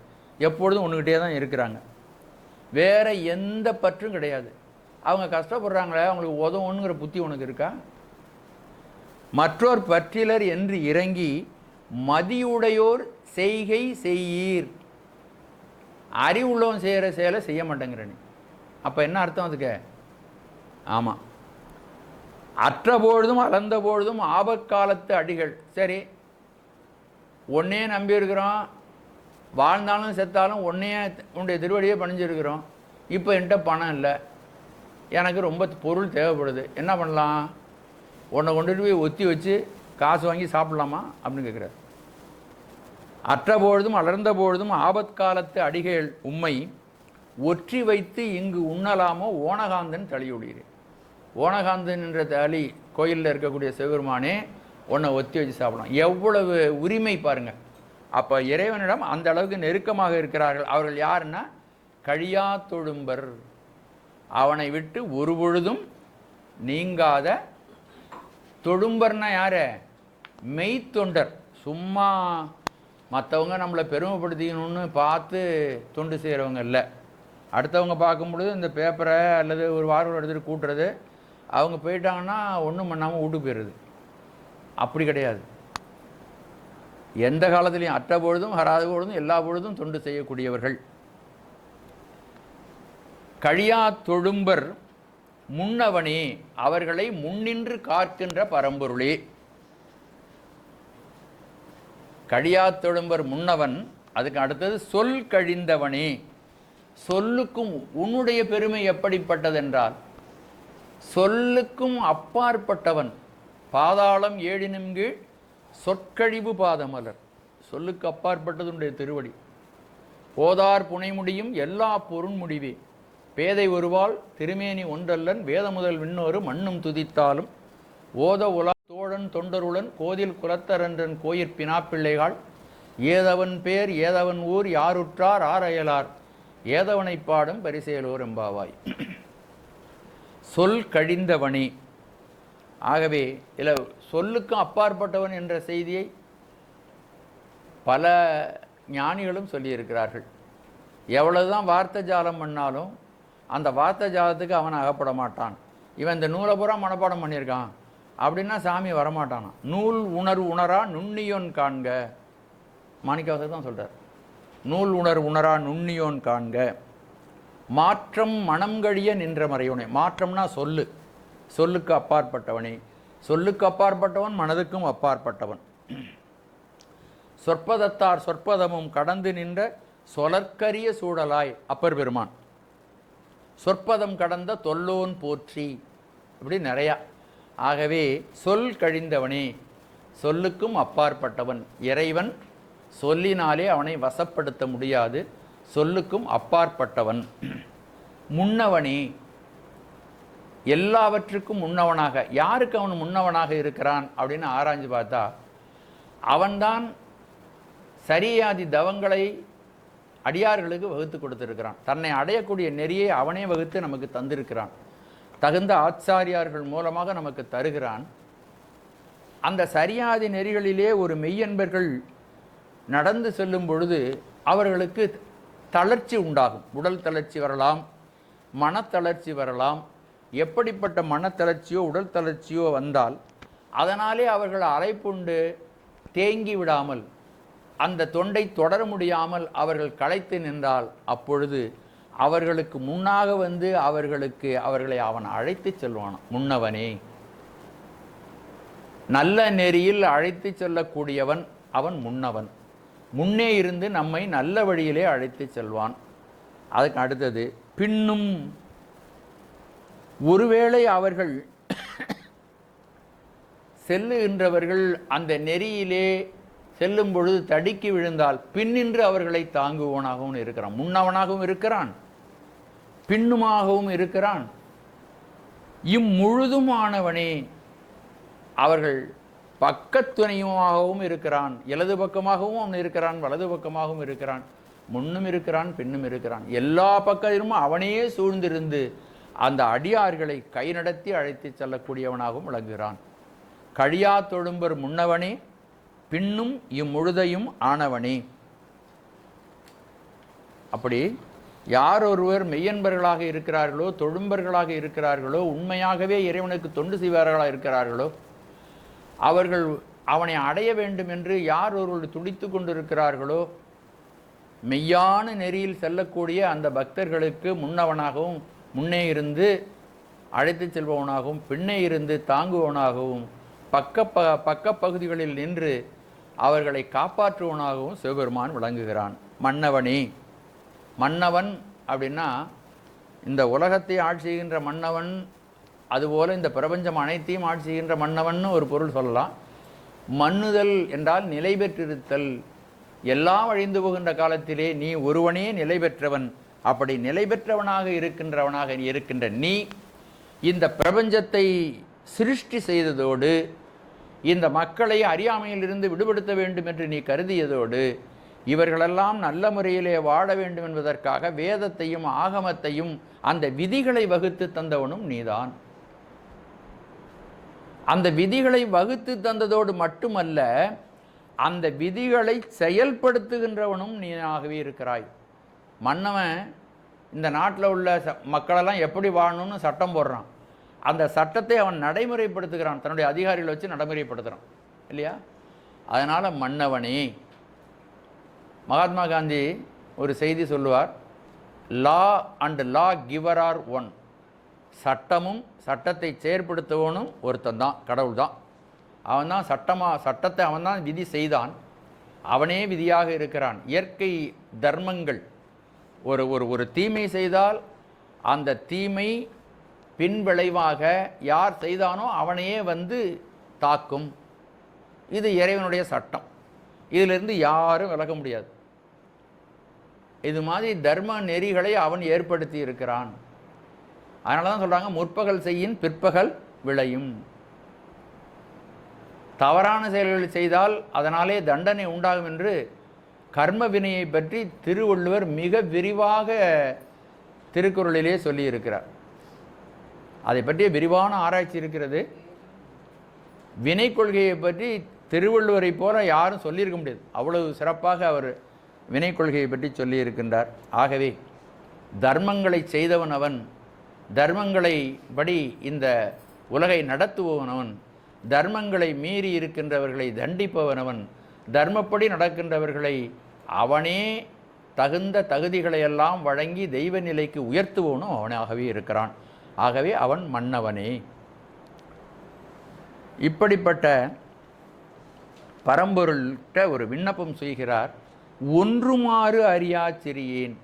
எப்பொழுதும் ஒன்றுக்கிட்டே தான் இருக்கிறாங்க, வேற எந்த பற்றும் கிடையாது. அவங்க கஷ்டப்படுறாங்களே, அவங்களுக்கு உதவுங்கிற புத்தி உனக்கு இருக்கா? மற்றோர் பற்றிலர் என்று இறங்கி மதியுடையோர் செய்கை செய்யீர். அறிவுள்ளவன் செய்கிற செயலை செய்ய மாட்டேங்கிற நீ. அப்போ என்ன அர்த்தம் அதுக்கு? ஆமாம், அற்ற பொழுதும் அளந்த பொழுதும் ஆபக்காலத்து அடிகள். சரி, ஒன்னே நம்பி இருக்கிறோம், வாழ்ந்தாலும் செத்தாலும் ஒன்னையே உன்னுடைய திருவடியே பணிஞ்சிருக்கிறோம். இப்போ என்கிட்ட பணம் இல்லை, எனக்கு ரொம்ப பொருள் தேவைப்படுது, என்ன பண்ணலாம்? உன்னை கொண்டுட்டு போய் ஒத்தி வச்சு காசு வாங்கி சாப்பிட்லாமா அப்படின்னு கேட்குறாரு. அற்ற பொழுதும் அலர்ந்த பொழுதும் ஆபத்காலத்து அடிகள் உம்மை ஒற்றி வைத்து இங்கு உண்ணலாமோ ஓனகாந்தன் தளியொழிகிறேன். ஓனகாந்தன் என்ற தளி கோயிலில் இருக்கக்கூடிய சிவபெருமானே உன்னை ஒத்தி வச்சு சாப்பிடலாம். எவ்வளவு உரிமை பாருங்கள். அப்போ இறைவனிடம் அந்த அளவுக்கு நெருக்கமாக இருக்கிறார்கள். அவர்கள் யாருன்னா கழியா தொழும்பர், அவனை விட்டு ஒரு பொழுதும் நீங்காத தொழும்பர்னா யாரு? மெய்த்தொண்டர். சும்மா மற்றவங்க நம்மளை பெருமைப்படுத்திக்கணும்னு பார்த்து தொண்டு செய்கிறவங்க இல்லை. அடுத்தவங்க பார்க்கும்பொழுது இந்த பேப்பரை அல்லது ஒரு வாரம் எடுத்துகிட்டு கூட்டுறது, அவங்க போயிட்டாங்கன்னா ஒன்றும் பண்ணாமல் வீட்டுக்கு போயிடுறது. அப்படி கிடையாது. எந்த காலத்துலேயும் அற்ற பொழுதும் ஹராத பொழுதும் எல்லா பொழுதும் தொண்டு செய்யக்கூடியவர்கள். கழியா தொழும்பர் முன்னவனே, அவர்களை முன்னின்று காக்கின்ற பரம்பொருளே. கழியா தொழும்பர் முன்னவன், அதுக்கு அடுத்தது சொல் கழிந்தவனே. சொல்லுக்கும் உன்னுடைய பெருமை எப்படிப்பட்டதென்றால் சொல்லுக்கும் அப்பாற்பட்டவன். பாதாளம் ஏழினும் கீழ் சொற்கழிவு பாதமலர். சொல்லுக்கு அப்பாற்பட்டது உன்னுடைய திருவடி. போதார் புனைமுடியும் எல்லா பொருண்முடிவே. பேதை ஒருவாள் திருமேனி ஒன்றல்லன் வேத முதல் விண்ணோரு மண்ணும் துதித்தாலும் ஓத உலா தோழன் தொண்டருடன் கோதில் குலத்தரன்றன் கோயிற் பினாப்பிள்ளைகள் ஏதவன் பேர் ஏதவன் ஊர் யாருற்றார் ஆரையலார் ஏதவனை பாடும் பரிசேலோர் எம்பாவாய். சொல் கழிந்தவனே. ஆகவே இதில் சொல்லுக்கும் அப்பாற்பட்டவன் என்ற செய்தியை பல ஞானிகளும் சொல்லியிருக்கிறார்கள். எவ்வளவுதான் வார்த்தை ஜாலம் பண்ணாலும் அந்த வார்த்தை ஜாலத்துக்கு அவன் அகப்பட மாட்டான். இவன் இந்த நூலை பூரா மனப்பாடம் பண்ணியிருக்கான் அப்படின்னா சாமி வரமாட்டானா. நூல் உணர்வு உணரா நுண்ணியோன் காண்க. மாணிக்கவாசகர் தான் சொல்கிறார், நூல் உணர்வு உணரா நுண்ணியோன் காண்க. மாற்றம் மனம் கழிய நின்ற மறையோனே. மாற்றம்னா சொல்லு, சொல்லுக்கு அப்பாற்பட்டவனே. சொல்லுக்கு அப்பாற்பட்டவன் மனதுக்கும் அப்பாற்பட்டவன். சொற்பதத்தார் சொற்பதமும் கடந்து நின்ற சொலற்கரிய சூழலாய் அப்பர் பெருமான். சொற்பதம் கடந்த தொல்லோன் போற்றி, இப்படி நிறையா. ஆகவே சொல் கழிந்தவனே, சொல்லுக்கும் அப்பாற்பட்டவன் இறைவன். சொல்லினாலே அவனை வசப்படுத்த முடியாது, சொல்லுக்கும் அப்பாற்பட்டவன். முன்னவனே, எல்லாவற்றுக்கும் முன்னவனாக. யாருக்கு அவன் முன்னவனாக இருக்கிறான் அப்படின்னு ஆராய்ஞ்சு பார்த்தா அவன்தான் சரியாதி தவங்களை அடியார்களுக்கு வகுத்து கொடுத்திருக்கிறான். தன்னை அடையக்கூடிய நெறியை அவனே வகுத்து நமக்கு தந்திருக்கிறான். தகுந்த ஆச்சாரியார்கள் மூலமாக நமக்கு தருகிறான். அந்த சரியாதி நெறிகளிலே ஒரு மெய்யன்பர்கள் நடந்து செல்லும் பொழுது அவர்களுக்கு தளர்ச்சி உண்டாகும். உடல் தளர்ச்சி வரலாம், மனத்தளர்ச்சி வரலாம். எப்படிப்பட்ட மனத்தளர்ச்சியோ உடல் தளர்ச்சியோ வந்தால் அதனாலே அவர்கள் அரைப்புண்டு தேங்கி விடாமல் அந்த தொண்டை தொடர முடியாமல் அவர்கள் களைத்து நின்றால் அப்பொழுது அவர்களுக்கு முன்னாக வந்து அவர்களை அவன் அழைத்து செல்வான். முன்னவனே, நல்ல நெறியில் அழைத்து செல்லக்கூடியவன் அவன் முன்னவன். முன்னே இருந்து நம்மை நல்ல வழியிலே அழைத்து செல்வான். அதுக்கு அடுத்தது பின்னும், ஒருவேளை அவர்கள் செல்லுகின்றவர்கள் அந்த நெறியிலே செல்லும் பொழுது தடுக்கி விழுந்தால் பின்னின்று அவர்களை தாங்குவனாகவும் இருக்கிறான். முன்னவனாகவும் இருக்கிறான், பின்னுமாகவும் இருக்கிறான். இம்முழுதுமானவனே, அவர்கள் பக்கத்துணையுமாகவும் இருக்கிறான். இடது பக்கமாகவும் அவன் இருக்கிறான், வலது பக்கமாகவும் இருக்கிறான், முன்னும் இருக்கிறான், பின்னும் இருக்கிறான். எல்லா பக்கத்திலும் அவனையே சூழ்ந்திருந்து அந்த அடியார்களை கை நடத்தி அழைத்து செல்லக்கூடியவனாகவும் விளங்குகிறான். கழியா தொழும்பர் முன்னவனே, பின்னும் இம்முழுதையும் ஆனவனே. அப்படி யார் ஒருவர் மெய்யன்பர்களாக இருக்கிறார்களோ, தொழும்பர்களாக இருக்கிறார்களோ, உண்மையாகவே இறைவனுக்கு தொண்டு செய்வார்களாக இருக்கிறார்களோ, அவர்கள் அவனை அடைய வேண்டும் என்று யார் ஒருவர் துடித்து கொண்டிருக்கிறார்களோ, மெய்யான நெறியில் செல்லக்கூடிய அந்த பக்தர்களுக்கு முன்னவனாகவும், முன்னே இருந்து அழைத்து செல்பவனாகவும், பின்னே இருந்து தாங்குவவனாகவும், பக்க பகுதிகளில் நின்று அவர்களை காப்பாற்றுவனாகவும் சிவபெருமான் விளங்குகிறான். மன்னவனே, மன்னவன் அப்படின்னா இந்த உலகத்தை ஆட்சி செய்கின்ற மன்னவன், அதுபோல் இந்த பிரபஞ்சம் அனைத்தையும் ஆட்சி செய்கின்ற மன்னவன் ஒரு பொருள் சொல்லலாம். மன்னுதல் என்றால் நிலை பெற்றிருத்தல். எல்லாம் அழிந்து போகின்ற காலத்திலே நீ ஒருவனே நிலை பெற்றவன். அப்படி நிலை பெற்றவனாக இருக்கின்ற நீ இந்த பிரபஞ்சத்தை சிருஷ்டி செய்ததோடு, இந்த மக்களை அறியாமையிலிருந்து விடுபடுத்த வேண்டும் என்று நீ கருதியதோடு, இவர்களெல்லாம் நல்ல முறையிலே வாழ வேண்டும் என்பதற்காக வேதத்தையும் ஆகமத்தையும் அந்த விதிகளை வகுத்து தந்தவனும் நீதான். அந்த விதிகளை வகுத்து தந்ததோடு மட்டுமல்ல, அந்த விதிகளை செயல்படுத்துகின்றவனும் நீயாகவே இருக்கிறாய். மன்னவன் இந்த நாட்டில் உள்ள மக்களெல்லாம் எப்படி வாழணும்னு சட்டம் போடுறான். அந்த சட்டத்தை அவன் நடைமுறைப்படுத்துகிறான், தன்னுடைய அதிகாரிகளை வச்சு நடைமுறைப்படுத்துகிறான் இல்லையா? அதனால் மன்னவனே. மகாத்மா காந்தி ஒரு செய்தி சொல்லுவார், law and law giver are one. சட்டமும் சட்டத்தை செயற்படுத்துவனும் ஒருத்தன் தான், கடவுள் தான். அவன் தான் சட்டத்தை அவன் தான் விதி செய்தான், அவனே விதியாக இருக்கிறான். இயற்கை தர்மங்கள், ஒரு தீமை செய்தால் அந்த தீமை பின்விளைவாக யார் செய்தானோ அவனையே வந்து தாக்கும். இது இறைவனுடைய சட்டம், இதிலிருந்து யாரும் விலக முடியாது. இது மாதிரி தர்ம நெறிகளை அவன் ஏற்படுத்தி இருக்கிறான். அதனால தான் சொல்கிறாங்க, முற்பகல் செய்யின் பிற்பகல் விளையும். தவறான செயல்கள் செய்தால் அதனாலே தண்டனை உண்டாகும் என்று கர்ம வினையை பற்றி திருவள்ளுவர் மிக விரிவாக திருக்குறளிலே சொல்லியிருக்கிறார். அதை பற்றிய விரிவான ஆராய்ச்சி இருக்கிறது. வினை கொள்கையை பற்றி திருவள்ளுவரை போல யாரும் சொல்லியிருக்க முடியாது, அவ்வளவு சிறப்பாக அவர் வினை கொள்கையை பற்றி சொல்லியிருக்கின்றார். ஆகவே தர்மங்களை செய்தவன் அவன், தர்மங்களை படி இந்த உலகை நடத்துபவனவன், தர்மங்களை மீறி இருக்கின்றவர்களை தண்டிப்பவனவன், தர்மப்படி நடக்கின்றவர்களை அவனே தகுந்த தகுதிகளையெல்லாம் வழங்கி தெய்வ நிலைக்கு உயர்த்துபவனும் அவனாகவே இருக்கிறான். ஆகவே அவன் மன்னவனே. இப்படிப்பட்ட பரம்பொருள்கிட்ட ஒரு விண்ணப்பம் செய்கிறார். ஒன்றுமாறு அறியா சிறியேன்.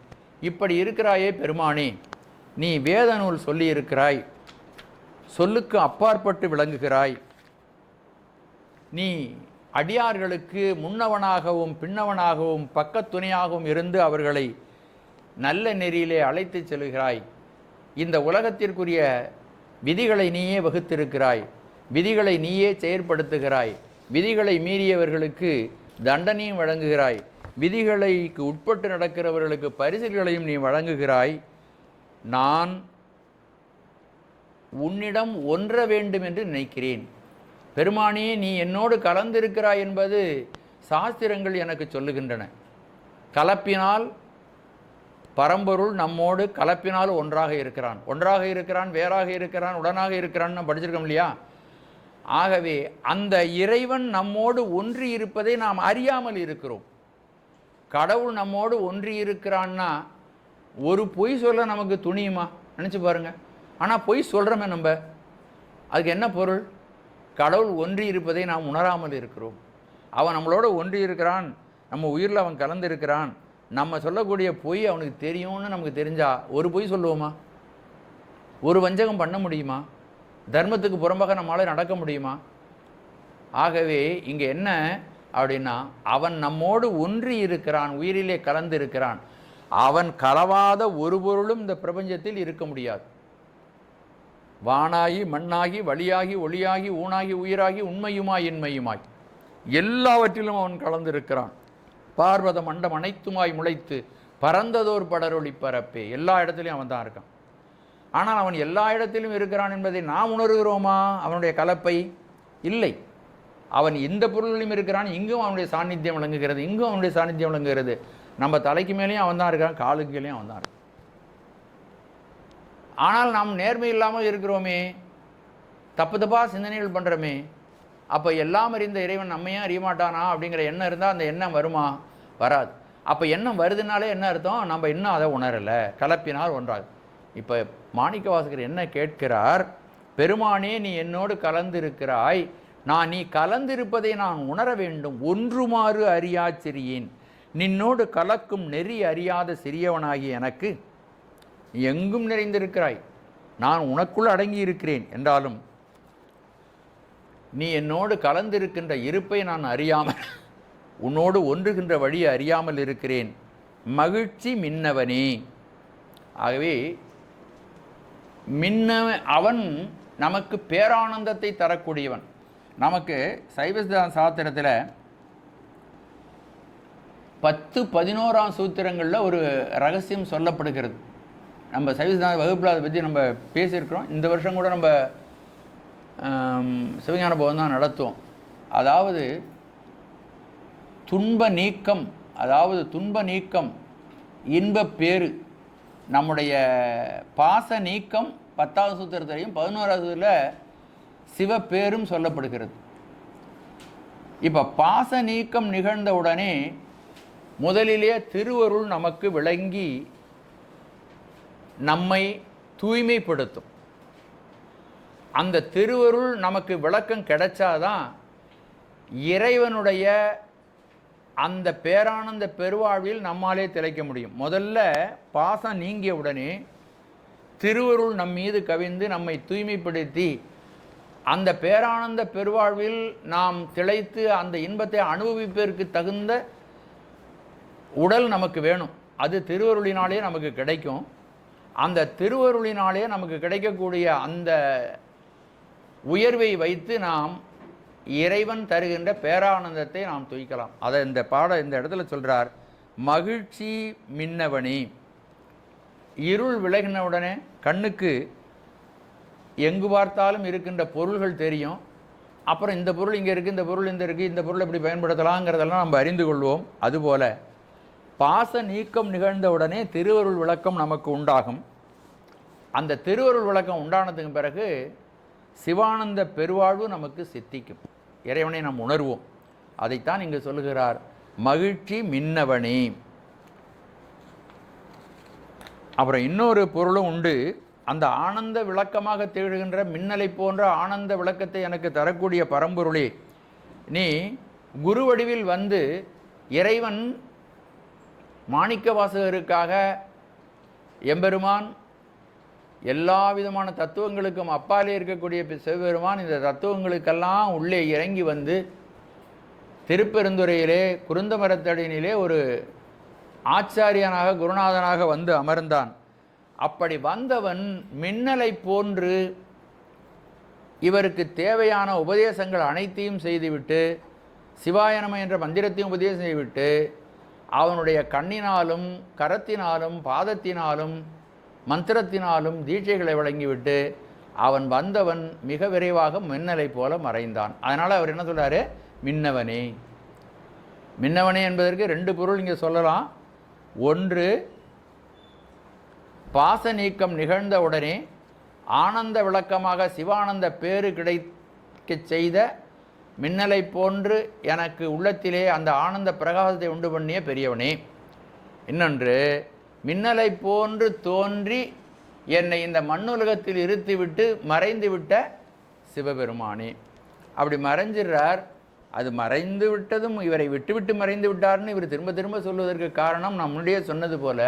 இப்படி இருக்கிறாயே பெருமானே, நீ வேத நூல் சொல்லியிருக்கிறாய், சொல்லுக்கு அப்பாற்பட்டு விளங்குகிறாய். நீ அடியார்களுக்கு முன்னவனாகவும் பின்னவனாகவும் பக்கத்துணையாகவும் இருந்து அவர்களை நல்ல நெறியிலே அழைத்து செல்கிறாய். இந்த உலகத்திற்குரிய விதிகளை நீயே வகுத்திருக்கிறாய், விதிகளை நீயே செயற்படுத்துகிறாய், விதிகளை மீறியவர்களுக்கு தண்டனையும் வழங்குகிறாய், விதிகளுக்கு உட்பட்டு நடக்கிறவர்களுக்கு பரிசுகளையும் நீ வழங்குகிறாய். நான் உன்னிடம் ஒன்ற வேண்டும் என்று நினைக்கிறேன். பெருமானே, நீ என்னோடு கலந்திருக்கிறாய் என்பது சாஸ்திரங்கள் எனக்கு சொல்லுகின்றன. கலப்பினால் பரம்பொருள் நம்மோடு கலப்பினால் ஒன்றாக இருக்கிறான், ஒன்றாக இருக்கிறான், வேறாக இருக்கிறான், உடனாக இருக்கிறான்னு படிச்சிருக்கோம் இல்லையா? ஆகவே அந்த இறைவன் நம்மோடு ஒன்றி இருப்பதை நாம் அறியாமல் இருக்கிறோம். கடவுள் நம்மோடு ஒன்றி இருக்கிறான்னா ஒரு பொய் சொல்ல நமக்கு துணியுமா? நினச்சி பாருங்கள். ஆனால் பொய் சொல்கிறோமே நம்ம, அதுக்கு என்ன பொருள்? கடவுள் ஒன்றி இருப்பதை நாம் உணராமல் இருக்கிறோம். அவன் நம்மளோட ஒன்றி இருக்கிறான், நம்ம உயிரில் அவன் கலந்து இருக்கிறான். நம்ம சொல்லக்கூடிய பொய் அவனுக்கு தெரியும்னு நமக்கு தெரிஞ்சா ஒரு பொய் சொல்லுவோமா? ஒரு வஞ்சகம் பண்ண முடியுமா? தர்மத்துக்கு புறம்பாக நம்மளால் நடக்க முடியுமா? ஆகவே இங்கே என்ன அப்படின்னா, அவன் நம்மோடு ஒன்றி இருக்கிறான், உயிரிலே கலந்து இருக்கிறான். அவன் கலவாத ஒரு பொருளும் இந்த பிரபஞ்சத்தில் இருக்க முடியாது. வானாகி மண்ணாகி வழியாகி ஒளியாகி ஊனாகி உயிராகி உண்மையுமாய் இன்மையுமாய் எல்லாவற்றிலும் அவன் கலந்திருக்கிறான். பார்வத மண்டம் அனைத்துமாய் முளைத்து பறந்ததோர் படரொளி பரப்பே. எல்லா இடத்துலையும் அவன் தான் இருக்கான். ஆனால் அவன் எல்லா இடத்திலும் இருக்கிறான் என்பதை நாம் உணர்கிறோமா? அவனுடைய கலப்பை இல்லை. அவன் எந்த பொருளிலும் இருக்கிறான், இங்கும் அவனுடைய சாநித்தியம் விளங்குகிறது, இங்கும் அவனுடைய சாநித்தியம் விளங்குகிறது. நம்ம தலைக்கு மேலேயும் அவன் தான் இருக்கான், காலுக்கு மேலேயும் அவன் தான் இருக்கான். ஆனால் நாம் நேர்மை இல்லாமல் இருக்கிறோமே, தப்பு தப்பாக சிந்தனைகள் பண்ணுறோமே. அப்போ எல்லாம் அறிந்த இறைவன் நம்மையும் அறிய மாட்டானா அப்படிங்கிற எண்ணம் இருந்தால் அந்த எண்ணம் வருமா? வராது. அப்போ எண்ணம் வருதுனாலே என்ன அர்த்தம்? நம்ம இன்னும் அதை உணரலை, கலப்பினால் ஒன்றாது. இப்போ மாணிக்க வாசகர் என்ன கேட்கிறார்? பெருமானே, நீ என்னோடு கலந்திருக்கிறாய், நீ கலந்திருப்பதை நான் உணர வேண்டும். ஒன்றுமாறு அறியா சிறியேன், நின்னோடு கலக்கும் நெறி அறியாத சிறியவனாகி எனக்கு எங்கும் நிறைந்திருக்கிறாய், நான் உனக்குள் அடங்கி இருக்கிறேன் என்றாலும் நீ என்னோடு கலந்திருக்கின்ற இருப்பை நான் அறியாமல், உன்னோடு ஒன்றுகின்ற வழியை அறியாமல் இருக்கிறேன். மகிழ்ச்சி மின்னவனே. ஆகவே அவன் நமக்கு பேரானந்தத்தை தரக்கூடியவன். நமக்கு சைவ சாஸ்திரத்தில் 10-11 சூத்திரங்களில் ஒரு ரகசியம் சொல்லப்படுகிறது. நம்ம சைவ வகுப்பில் அதை பற்றி நம்ம பேசியிருக்கிறோம். இந்த வருஷம் கூட நம்ம சிவஞான போதம் தான் நடத்துவோம். அதாவது துன்ப நீக்கம், இன்ப பேறு, நம்முடைய பாச நீக்கம் 10வது சூத்திரத்திலையும் 11வது சூத்திரத்தில் சிவப்பேரும் சொல்லப்படுகிறது. இப்போ பாச நீக்கம் நிகழ்ந்த உடனே முதலிலே திருவருள் நமக்கு விளங்கி நம்மை தூய்மைப்படுத்தும். அந்த திருவருள் நமக்கு விளக்கம் கிடைச்சாதான் இறைவனுடைய அந்த பேரானந்த பெருவாழ்வில் நம்மாலே திளைக்க முடியும். முதல்ல பாசம் நீங்கிய உடனே திருவருள் நம் மீது கவிந்து நம்மை தூய்மைப்படுத்தி அந்த பேரானந்த பெருவாழ்வில் நாம் திளைத்து அந்த இன்பத்தை அனுபவிப்பதற்கு தகுந்த உடல் நமக்கு வேணும். அது திருவருளினாலே நமக்கு கிடைக்கும். அந்த திருவருளினாலே நமக்கு கிடைக்கக்கூடிய அந்த உயர்வை வைத்து நாம் இறைவன் தருகின்ற பேரானந்தத்தை நாம் துய்க்கலாம். அதை இந்த இடத்துல சொல்கிறார். மகிழ்ச்சி மின்னவனே. இருள் விலகினவுடனே கண்ணுக்கு எங்கு பார்த்தாலும் இருக்கின்ற பொருள்கள் தெரியும். அப்புறம் இந்த பொருள் இங்கே இருக்குது, இந்த பொருள் இந்த இருக்குது, இந்த பொருள் எப்படி பயன்படுத்தலாங்கிறதெல்லாம் நம்ம அறிந்து கொள்வோம். அதுபோல் பாச நீக்கம் நிகழ்ந்த உடனே திருவருள் விளக்கம் நமக்கு உண்டாகும். அந்த திருவருள் விளக்கம் உண்டானதுக்கு பிறகு சிவானந்த பெருவாழ்வு நமக்கு சித்திக்கும். இறைவனை நாம் உணர்வோம். அதைத்தான் இங்கு சொல்லுகிறார். மகிழ்ச்சி மின்னவனே. அப்புறம் இன்னொரு பொருளும் உண்டு. அந்த ஆனந்த விளக்கமாக திகழ்கின்ற மின்னலை போன்ற ஆனந்த விளக்கத்தை எனக்கு தரக்கூடிய பரம்பொருளே, நீ குரு வடிவில் வந்து இறைவன் மாணிக்க வாசகருக்காக எம்பெருமான் எல்லா விதமான தத்துவங்களுக்கும் அப்பாலே இருக்கக்கூடிய சிவபெருமான் இந்த தத்துவங்களுக்கெல்லாம் உள்ளே இறங்கி வந்து திருப்பெருந்துறையிலே குருந்த மரத்தடியினிலே ஒரு ஆச்சாரியனாக குருநாதனாக வந்து அமர்ந்தான். அப்படி வந்தவன் மின்னலை போன்று இவருக்கு தேவையான உபதேசங்கள் அனைத்தையும் செய்துவிட்டு, சிவாயனம என்ற மந்திரத்தையும் உபதேசம் செய்துவிட்டு, அவனுடைய கண்ணினாலும் கரத்தினாலும் பாதத்தினாலும் மந்திரத்தினாலும் தீட்சைகளை வழங்கிவிட்டு அவன் வந்தவன் மிக விரைவாக மின்னலை போல மறைந்தான். அதனால் அவர் என்ன சொல்கிறாரு? மின்னவனே. மின்னவனே என்பதற்கு 2 பொருள் இங்கே சொல்லலாம். ஒன்று, பாச நீக்கம் நிகழ்ந்த உடனே ஆனந்த விளக்கமாக சிவானந்த பேறு கிடைக்க செய்த மின்னலை போன்று எனக்கு உள்ளத்திலே அந்த ஆனந்த பிரகாசத்தை உண்டு பண்ணிய பெரியவனே. இன்னொன்று, மின்னலை போன்று தோன்றி என்னை இந்த மண்ணுலகத்தில் இருத்திவிட்டு மறைந்து விட்ட சிவபெருமானே. அப்படி மறைஞ்சிடுறார். அது மறைந்து விட்டதும் இவரை விட்டுவிட்டு மறைந்து விட்டார்னு இவர் திரும்ப திரும்ப சொல்வதற்கு காரணம் நான் முன்னாடியே சொன்னது போல,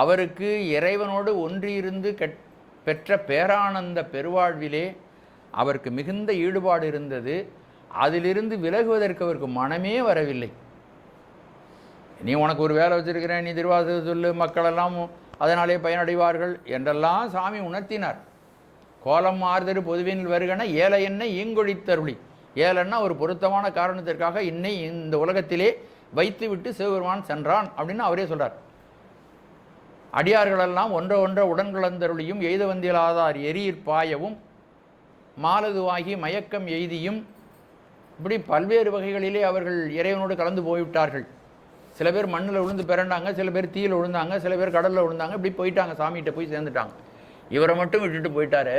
அவருக்கு இறைவனோடு ஒன்றியிருந்து பெற்ற பேரானந்த பெருவாழ்விலே அவருக்கு மிகுந்த ஈடுபாடு இருந்தது. அதிலிருந்து விலகுவதற்கு அவருக்கு மனமே வரவில்லை. நீ உனக்கு ஒரு வேலை வச்சிருக்கிறேன், நீ திருவாசகம் சொல்லு, மக்களெல்லாம் அதனாலே பயனடைவார்கள் என்றெல்லாம் சாமி உணர்த்தினார். கோலம் ஆர்தரு பொதுவினில் வருகன ஏல என்னை ஈங்கொழித்தருளி. ஏலன்னா ஒரு பொருத்தமான காரணத்திற்காக இன்னை இந்த உலகத்திலே வைத்து விட்டு சிவபெருமான் சென்றான் அப்படின்னு அவரே சொல்றார். அடியார்களெல்லாம் ஒன்ற ஒன்ற உடன்கலந்தருளியும் எய்த வந்தியலாதார் எரியற் பாயவும் மாலதுவாகி மயக்கம் எய்தியும், இப்படி பல்வேறு வகைகளிலே அவர்கள் இறைவனோடு கலந்து போய்விட்டார்கள். சில பேர் மண்ணில் விழுந்து பிறண்டாங்க, சில பேர் தீயில் விழுந்தாங்க, சில பேர் கடலில் விழுந்தாங்க, இப்படி போயிட்டாங்க, சாமிகிட்ட போய் சேர்ந்துட்டாங்க. இவரை மட்டும் விட்டுட்டு போயிட்டாரு.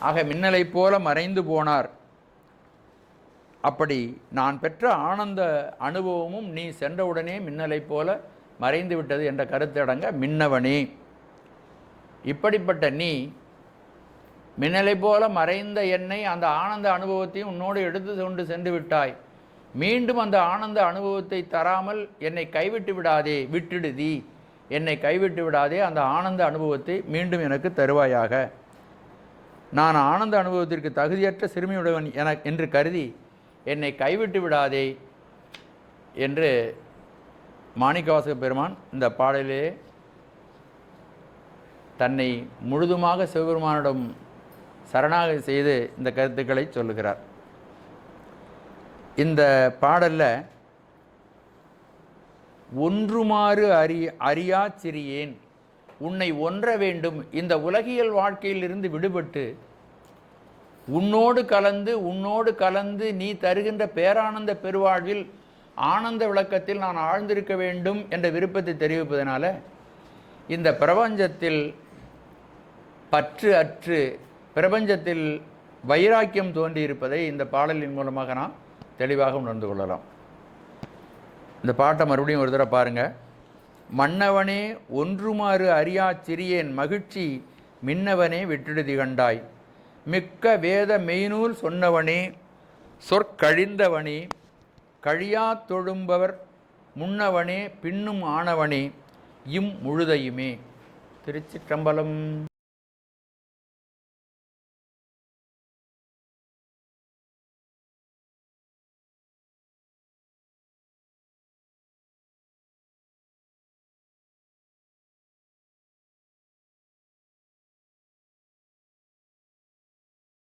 ஆக மின்னலை போல மறைந்து போனார். அப்படி நான் பெற்ற ஆனந்த அனுபவமும் நீ சென்றவுடனே மின்னலை போல மறைந்து விட்டது என்ற கருத்தடங்க மின்னவனே. இப்படிப்பட்ட நீ மின்னலை போல மறைந்த என்னை அந்த ஆனந்த அனுபவத்தையும் உன்னோடு எடுத்து கொண்டு சென்று விட்டாய். மீண்டும் அந்த ஆனந்த அனுபவத்தை தராமல் என்னை கைவிட்டு விடாதே, விட்டுடுதி, என்னை கைவிட்டு விடாதே, அந்த ஆனந்த அனுபவத்தை மீண்டும் எனக்கு தருவாயாக. நான் ஆனந்த அனுபவத்திற்கு தகுதியற்ற சிறுமியுடையவன் என்று கருதி என்னை கைவிட்டு விடாதே என்று மாணிக்கவாசக பெருமான் இந்த பாடலிலே தன்னை முழுதுமாக சிவபெருமானிடம் சரணாகதி செய்து இந்த கருத்துக்களை சொல்லுகிறார். இந்த பாடலில் ஒன்றுமாறு அறியா சிறியேன், உன்னை ஒன்ற வேண்டும், இந்த உலகியல் வாழ்க்கையிலிருந்து விடுபட்டு உன்னோடு கலந்து நீ தருகின்ற பேரானந்த பெருவாழ்வில் ஆனந்த விளக்கத்தில் நான் ஆழ்ந்திருக்க வேண்டும் என்ற விருப்பத்தை தெரிவிப்பதனால இந்த பிரபஞ்சத்தில் பற்று அற்று பிரபஞ்சத்தில் வைராக்கியம் தோன்றியிருப்பதை இந்த பாடலின் மூலமாக நாம் தெளிவாக உணர்ந்து கொள்ளலாம். இந்த பாட்டை மறுபடியும் ஒரு தடவை பாருங்க. மன்னவனே ஒன்றுமாறு அறியா சிறியேன் மகிழ்ச்சி மின்னவனே விட்டுடுதி கண்டாய். மிக்க வேத மெய்நூல் சொன்னவனே சொற்கழிந்தவனே கழியா தொழும்பவர் முன்னவனே பின்னும் ஆனவனே இம் முழுதையுமே. திருச்சிற்றம்பலம்.